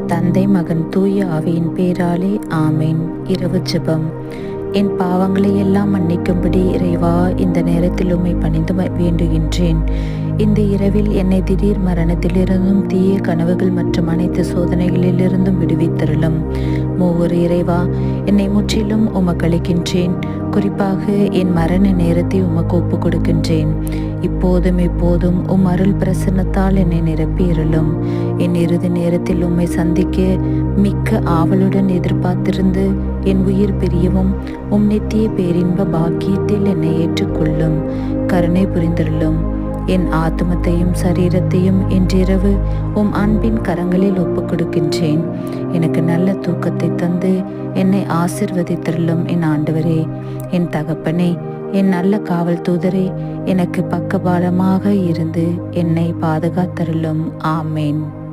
தந்தை, மகன், தூய ஆவியின் பேராலே ஆமேன். இரவு ஜெபம். என் பாவங்களை எல்லாம் மன்னிக்கும்படி இறைவா, இந்த நேரத்தில் உம்மை பணிந்து வேண்டுகின்றேன். இந்த இரவில் என்னை திடீர் மரணத்திலிருந்தும் தீய கனவுகள் மற்றும் அனைத்து சோதனைகளிலிருந்தும் விடுவித்தருளும். மூவர் இறைவா, என்னை முற்றிலும் உமக்களிக்கின்றேன். குறிப்பாக என் மரண நேரத்தை உமக்கு ஒப்பு கொடுக்கின்றேன். இப்போதும் எப்போதும் உம் அருள் பிரசன்னத்தால் என்னை நிரப்பியிருளும். என் இறுதி நேரத்தில் உம்மை சந்திக்க மிக்க ஆவலுடன் எதிர்பார்த்திருந்து என் உயிர் பிரியவும் உம் நித்திய பேரின்ப பாக்கியத்தில் என்னை ஏற்றுக்கொள்ளும். கருணை புரிந்தருளும். என் ஆத்மத்தையும் சரீரத்தையும் இன்றிரவு உம் அன்பின் கரங்களில் ஒப்புக் கொடுக்கின்றேன். எனக்கு நல்ல தூக்கத்தை தந்து என்னை ஆசிர்வதித்தருளும். என் ஆண்டவரே, என் தகப்பனே, என் நல்ல காவல் தூதரே, எனக்கு பக்கபலமாக இருந்து என்னை பாதுகாத்தருளும். ஆமேன்.